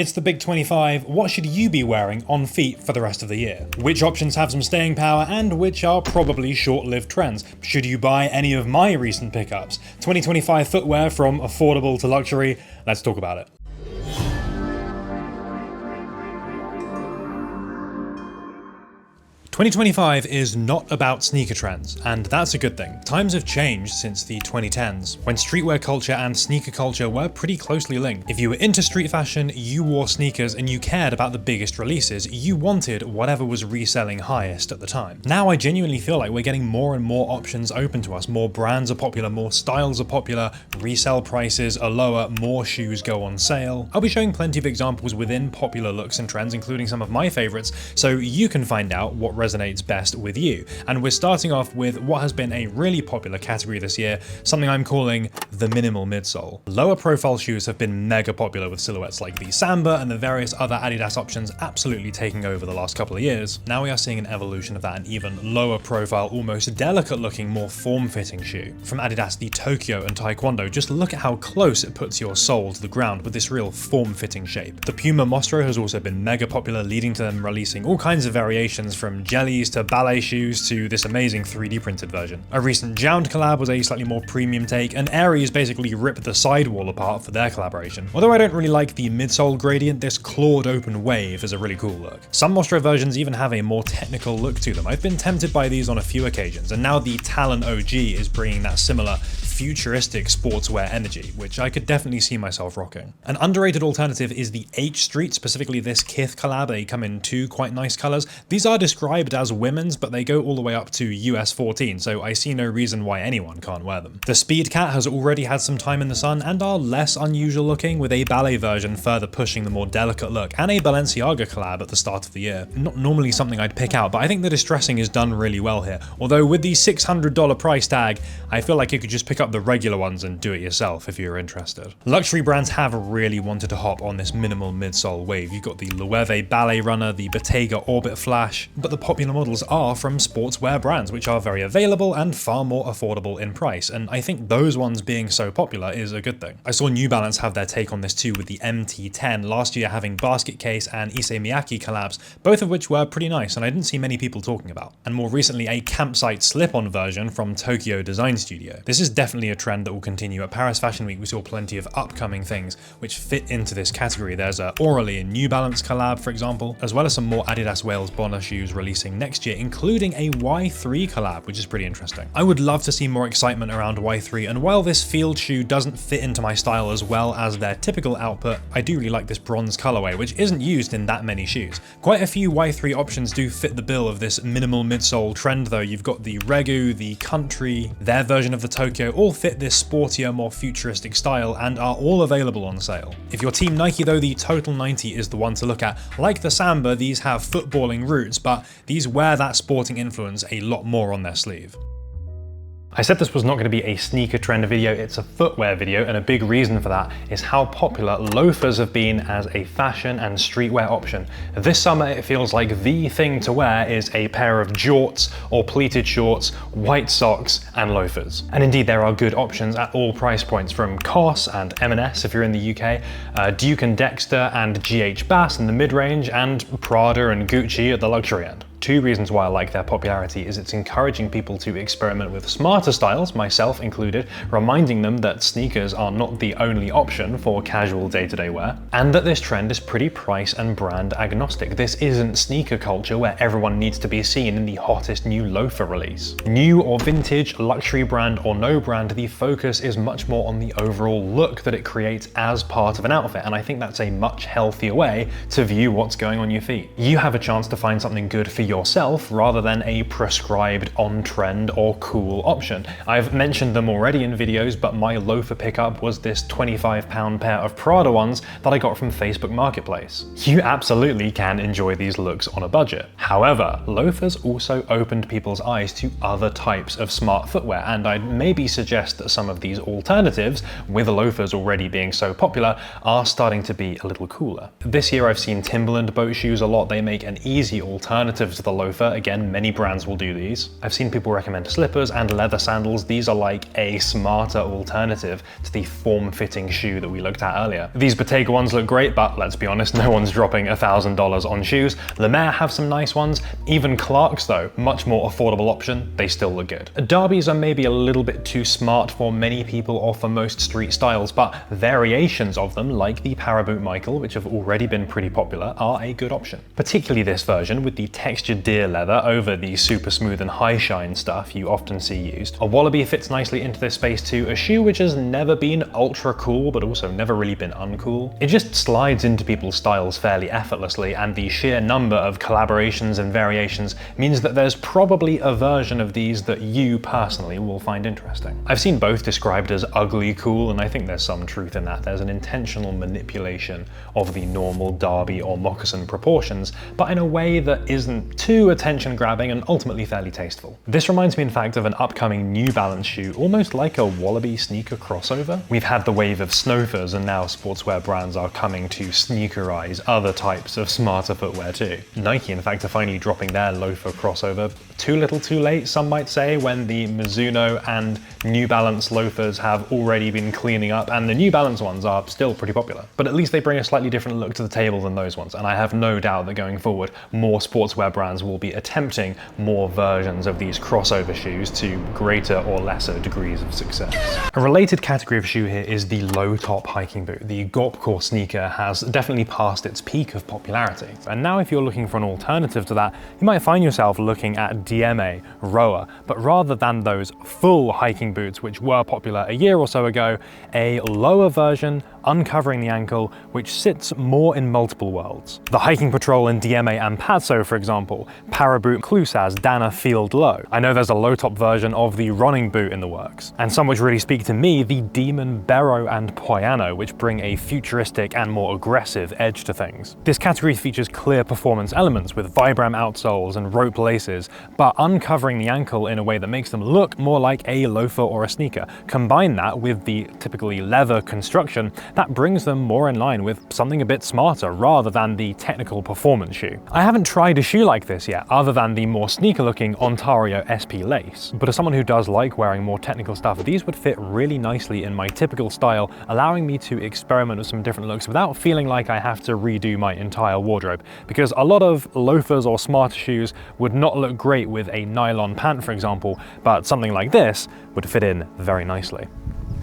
It's the Big 25, what should you be wearing on feet for the rest of the year? Which options have some staying power and which are probably short-lived trends? Should you buy any of my recent pickups? 2025 footwear from affordable to luxury, let's talk about it. 2025 is not about sneaker trends, and that's a good thing. Times have changed since the 2010s, when streetwear culture and sneaker culture were pretty closely linked. If you were into street fashion, you wore sneakers and you cared about the biggest releases, you wanted whatever was reselling highest at the time. Now I genuinely feel like we're getting more and more options open to us. More brands are popular, more styles are popular, resale prices are lower, more shoes go on sale. I'll be showing plenty of examples within popular looks and trends, including some of my favorites, so you can find out what resonates best with you. And we're starting off with what has been a really popular category this year, something I'm calling the minimal midsole. Lower profile shoes have been mega popular, with silhouettes like the Samba and the various other Adidas options absolutely taking over the last couple of years. Now we are seeing an evolution of that, an even lower profile, almost delicate looking, more form-fitting shoe. From Adidas, the Tokyo and Taekwondo, just look at how close it puts your sole to the ground with this real form-fitting shape. The Puma Mostro has also been mega popular, leading to them releasing all kinds of variations, from jellies to ballet shoes to this amazing 3D printed version. A recent Jound collab was a slightly more premium take, and Aries basically ripped the sidewall apart for their collaboration. Although I don't really like the midsole gradient, this clawed open wave is a really cool look. Some Mostro versions even have a more technical look to them. I've been tempted by these on a few occasions, and now the Talon OG is bringing that similar futuristic sportswear energy, which I could definitely see myself rocking. An underrated alternative is the H Street, specifically this Kith collab. They come in two quite nice colors. These are described as women's, but they go all the way up to US 14, so I see no reason why anyone can't wear them. The Speed Cat has already had some time in the sun and are less unusual looking, with a ballet version further pushing the more delicate look, and a Balenciaga collab at the start of the year. Not normally something I'd pick out, but I think the distressing is done really well here. Although with the $600 price tag, I feel like you could just pick up the regular ones and do it yourself if you're interested. Luxury brands have really wanted to hop on this minimal midsole wave. You've got the Loewe Ballet Runner, the Bottega Orbit Flash, but the popular models are from sportswear brands, which are very available and far more affordable in price, and I think those ones being so popular is a good thing. I saw New Balance have their take on this too, with the MT10 last year having Basket Case and Issey Miyake collabs, both of which were pretty nice and I didn't see many people talking about. And more recently, a campsite slip-on version from Tokyo Design Studio. This is definitely a trend that will continue. At Paris Fashion Week, we saw plenty of upcoming things which fit into this category. There's a Orally and New Balance collab, for example, as well as some more Adidas Wales Bonner shoes releasing next year, including a Y3 collab, which is pretty interesting. I would love to see more excitement around Y3, and while this field shoe doesn't fit into my style as well as their typical output, I do really like this bronze colorway, which isn't used in that many shoes. Quite a few Y3 options do fit the bill of this minimal midsole trend though. You've got the Regu, the Country, their version of the Tokyo, all fit this sportier, more futuristic style and are all available on sale. If you're Team Nike though, the Total 90 is the one to look at. Like the Samba, these have footballing roots, but these wear that sporting influence a lot more on their sleeve. I said this was not going to be a sneaker trend video, it's a footwear video, and a big reason for that is how popular loafers have been as a fashion and streetwear option. This summer it feels like the thing to wear is a pair of jorts or pleated shorts, white socks and loafers. And indeed there are good options at all price points, from COS and M&S if you're in the UK, Duke and Dexter and GH Bass in the mid-range, and Prada and Gucci at the luxury end. Two reasons why I like their popularity is it's encouraging people to experiment with smarter styles, myself included, reminding them that sneakers are not the only option for casual day-to-day wear, and that this trend is pretty price and brand agnostic. This isn't sneaker culture where everyone needs to be seen in the hottest new loafer release. New or vintage, luxury brand or no brand, the focus is much more on the overall look that it creates as part of an outfit, and I think that's a much healthier way to view what's going on your feet. You have a chance to find something good for yourself rather than a prescribed on-trend or cool option. I've mentioned them already in videos, but my loafer pickup was this £25 pair of Prada ones that I got from Facebook Marketplace. You absolutely can enjoy these looks on a budget. However, loafers also opened people's eyes to other types of smart footwear, and I'd maybe suggest that some of these alternatives, with loafers already being so popular, are starting to be a little cooler. This year I've seen Timberland boat shoes a lot. They make an easy alternative to the loafer. Again, many brands will do these. I've seen people recommend slippers and leather sandals. These are like a smarter alternative to the form-fitting shoe that we looked at earlier. These Bottega ones look great, but let's be honest, no one's dropping $1,000 on shoes. Le Mer have some nice ones. Even Clarks though, much more affordable option, they still look good. Derbies are maybe a little bit too smart for many people or for most street styles, but variations of them, like the Paraboot Michael, which have already been pretty popular, are a good option. Particularly this version with the textured deer leather over the super smooth and high shine stuff you often see used. A Wallaby fits nicely into this space too, a shoe which has never been ultra cool, but also never really been uncool. It just slides into people's styles fairly effortlessly, and the sheer number of collaborations and variations means that there's probably a version of these that you personally will find interesting. I've seen both described as ugly cool, and I think there's some truth in that. There's an intentional manipulation of the normal derby or moccasin proportions, but in a way that isn't too attention-grabbing and ultimately fairly tasteful. This reminds me in fact of an upcoming New Balance shoe, almost like a Wallaby sneaker crossover. We've had the wave of Snowfers, and now sportswear brands are coming to sneakerize other types of smarter footwear too. Nike in fact are finally dropping their loafer crossover. Too little too late, some might say, when the Mizuno and New Balance loafers have already been cleaning up, and the New Balance ones are still pretty popular. But at least they bring a slightly different look to the table than those ones, and I have no doubt that going forward, more sportswear brands will be attempting more versions of these crossover shoes to greater or lesser degrees of success. A related category of shoe here is the low-top hiking boot. The Gorpcore sneaker has definitely passed its peak of popularity, and now if you're looking for an alternative to that, you might find yourself looking at DMA, Rower, but rather than those full hiking boots which were popular a year or so ago, a lower version uncovering the ankle, which sits more in multiple worlds. The Hiking Patrol in DMA and Pazzo, for example, Paraboot Clusaz, Dana Field Low. I know there's a low-top version of the running boot in the works, and some which really speak to me, the Demon Barrow and Poiano, which bring a futuristic and more aggressive edge to things. This category features clear performance elements with Vibram outsoles and rope laces, but uncovering the ankle in a way that makes them look more like a loafer or a sneaker. Combine that with the typically leather construction, that brings them more in line with something a bit smarter rather than the technical performance shoe. I haven't tried a shoe like this yet, other than the more sneaker-looking Ontario SP lace, but as someone who does like wearing more technical stuff, these would fit really nicely in my typical style, allowing me to experiment with some different looks without feeling like I have to redo my entire wardrobe, because a lot of loafers or smarter shoes would not look great with a nylon pant, for example, but something like this would fit in very nicely.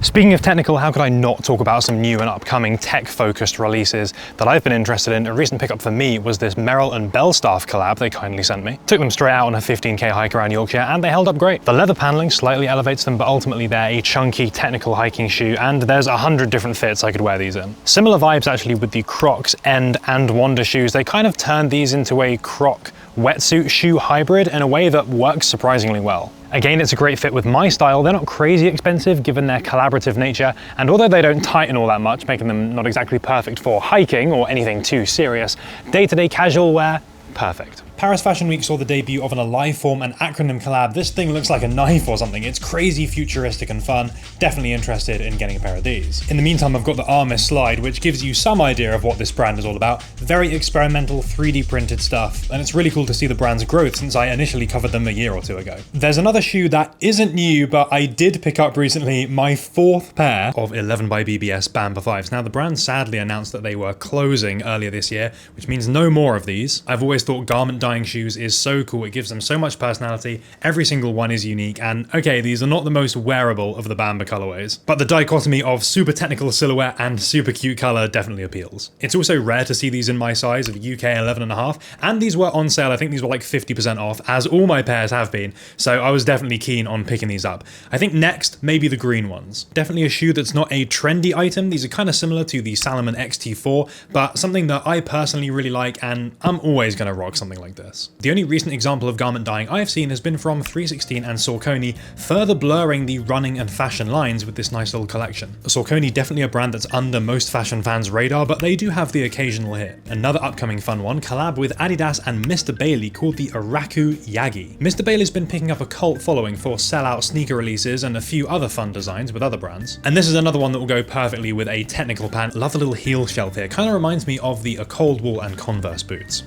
Speaking of technical, how could I not talk about some new and upcoming tech-focused releases that I've been interested in? A recent pickup for me was this Merrell and Belstaff collab they kindly sent me. Took them straight out on a 15k hike around Yorkshire, and they held up great. The leather paneling slightly elevates them, but ultimately they're a chunky technical hiking shoe, and there's 100 different fits I could wear these in. Similar vibes actually with the Crocs End and Wander shoes. They kind of turned these into a Croc wetsuit shoe hybrid in a way that works surprisingly well. Again, it's a great fit with my style. They're not crazy expensive given their collaborative nature, and although they don't tighten all that much, making them not exactly perfect for hiking or anything too serious, day-to-day casual wear, perfect. Paris Fashion Week saw the debut of an Aliveform and acronym collab. This thing looks like a knife or something. It's crazy futuristic and fun. Definitely interested in getting a pair of these. In the meantime, I've got the Armis slide, which gives you some idea of what this brand is all about. Very experimental, 3D printed stuff, and it's really cool to see the brand's growth since I initially covered them a year or two ago. There's another shoe that isn't new, but I did pick up recently, my 4th pair of 11 by BBS Bamba 5s. Now, the brand sadly announced that they were closing earlier this year, which means no more of these. I've always thought garment dyeing shoes is so cool. It gives them so much personality. Every single one is unique, and okay, these are not the most wearable of the Bamba colorways, but the dichotomy of super technical silhouette and super cute color definitely appeals. It's also rare to see these in my size of UK 11.5, and these were on sale. I think these were like 50% off, as all my pairs have been, so I was definitely keen on picking these up. I think next, maybe the green ones. Definitely a shoe that's not a trendy item. These are kind of similar to the Salomon XT4, but something that I personally really like, and I'm always going to rock something like this. The only recent example of garment dyeing I've seen has been from 316 and Saucony, further blurring the running and fashion lines with this nice little collection. Saucony definitely a brand that's under most fashion fans' radar, but they do have the occasional hit. Another upcoming fun one, collab with Adidas and Mr. Bailey, called the Araku Yagi. Mr. Bailey's been picking up a cult following for sellout sneaker releases and a few other fun designs with other brands. And this is another one that will go perfectly with a technical pant. Love the little heel shelf here, kind of reminds me of the Cold Wall and Converse boots.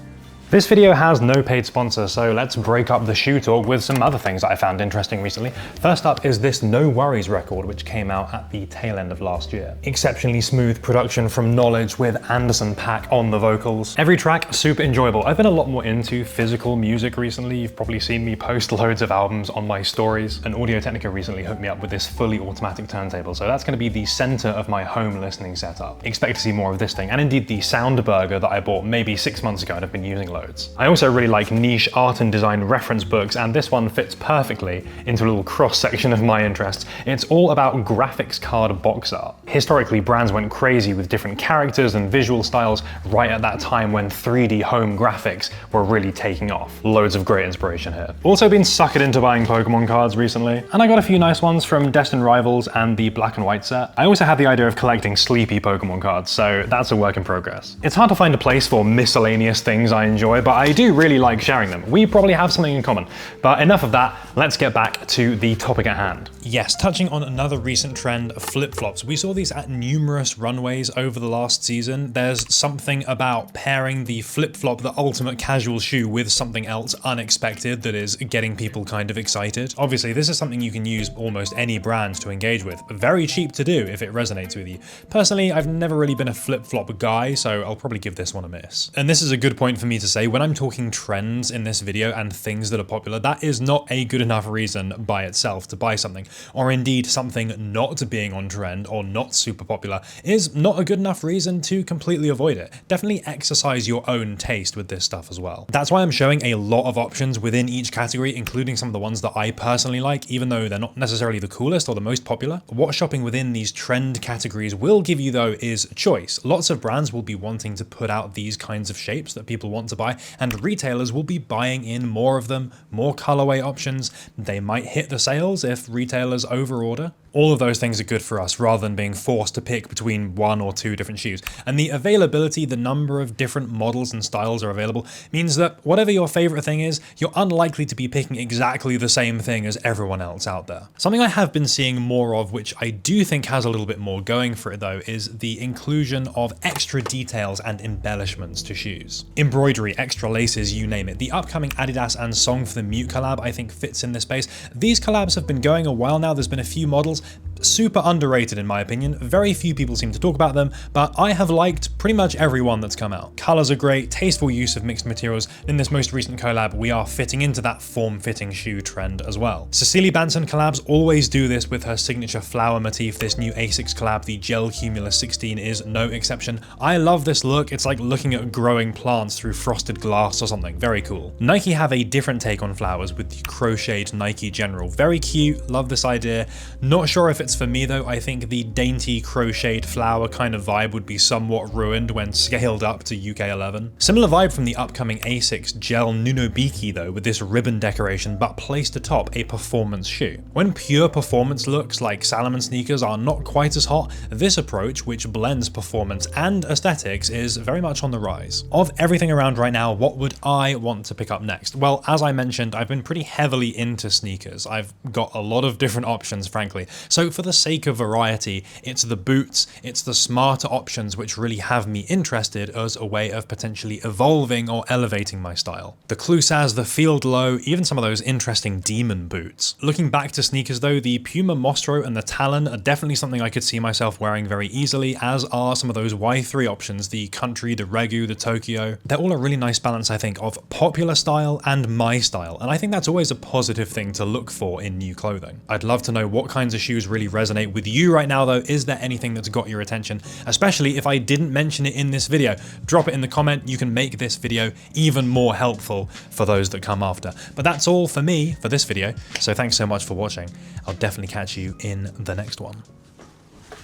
This video has no paid sponsor, so let's break up the shoe talk with some other things that I found interesting recently. First up is this No Worries record, which came out at the tail end of last year. Exceptionally smooth production from Knowledge with Anderson .Paak on the vocals. Every track super enjoyable. I've been a lot more into physical music recently. You've probably seen me post loads of albums on my stories. And Audio-Technica recently hooked me up with this fully automatic turntable, so that's going to be the center of my home listening setup. Expect to see more of this thing, and indeed the Soundburger that I bought maybe 6 months ago and have been using loads. I also really like niche art and design reference books, and this one fits perfectly into a little cross-section of my interests. It's all about graphics card box art. Historically, brands went crazy with different characters and visual styles right at that time when 3D home graphics were really taking off. Loads of great inspiration here. Also been suckered into buying Pokemon cards recently, and I got a few nice ones from Destined Rivals and the Black and White set. I also had the idea of collecting sleepy Pokemon cards, so that's a work in progress. It's hard to find a place for miscellaneous things I enjoy, but I do really like sharing them. We probably have something in common. But enough of that, let's get back to the topic at hand. Yes, touching on another recent trend, flip-flops. We saw these at numerous runways over the last season. There's something about pairing the flip-flop, the ultimate casual shoe, with something else unexpected that is getting people kind of excited. Obviously, this is something you can use almost any brand to engage with. Very cheap to do if it resonates with you. Personally, I've never really been a flip-flop guy, so I'll probably give this one a miss. And this is a good point for me to say, when I'm talking trends in this video and things that are popular, that is not a good enough reason by itself to buy something, or indeed something not being on trend or not super popular is not a good enough reason to completely avoid it. Definitely exercise your own taste with this stuff as well. That's why I'm showing a lot of options within each category, including some of the ones that I personally like, even though they're not necessarily the coolest or the most popular. What shopping within these trend categories will give you though is choice. Lots of brands will be wanting to put out these kinds of shapes that people want to buy, and retailers will be buying in more of them, more colorway options. They might hit the sales if retailers overorder. All of those things are good for us rather than being forced to pick between one or two different shoes. And the availability, the number of different models and styles are available, means that whatever your favorite thing is, you're unlikely to be picking exactly the same thing as everyone else out there. Something I have been seeing more of, which I do think has a little bit more going for it though, is the inclusion of extra details and embellishments to shoes. Embroidery, extra laces, you name it. The upcoming Adidas and Song for the Mute collab I think fits in this space. These collabs have been going a while now. There's been a few models. Super underrated in my opinion. Very few people seem to talk about them, but I have liked pretty much every one that's come out. Colors are great, tasteful use of mixed materials. In this most recent collab, we are fitting into that form-fitting shoe trend as well. Cecilie Banson collabs always do this with her signature flower motif. This new Asics collab, the Gel Cumulus 16, is no exception. I love this look. It's like looking at growing plants through frosted glass or something. Very cool. Nike have a different take on flowers with the crocheted Nike General. Very cute, love this idea. Not sure if it's for me though. I think the dainty crocheted flower kind of vibe would be somewhat ruined when scaled up to UK 11. Similar vibe from the upcoming Asics Gel Nunobiki though, with this ribbon decoration but placed atop a performance shoe. When pure performance looks like Salomon sneakers are not quite as hot, this approach, which blends performance and aesthetics, is very much on the rise. Of everything around right now, what would I want to pick up next? Well, as I mentioned, I've been pretty heavily into sneakers. I've got a lot of different options, frankly. So for the sake of variety, it's the boots, it's the smarter options which really have me interested as a way of potentially evolving or elevating my style. The Clusaz, the Field Low, even some of those interesting demon boots. Looking back to sneakers though, the Puma Mostro and the Talon are definitely something I could see myself wearing very easily, as are some of those Y3 options, the Country, the Regu, the Tokyo. They're all a really nice balance, I think, of popular style and my style, and I think that's always a positive thing to look for in new clothing. I'd love to know what kinds of shoes really resonate with you right now though. Is there anything that's got your attention? Especially if I didn't mention it in this video. Drop it in the comment. You can make this video even more helpful for those that come after. But that's all for me for this video, so thanks so much for watching. I'll definitely catch you in the next one.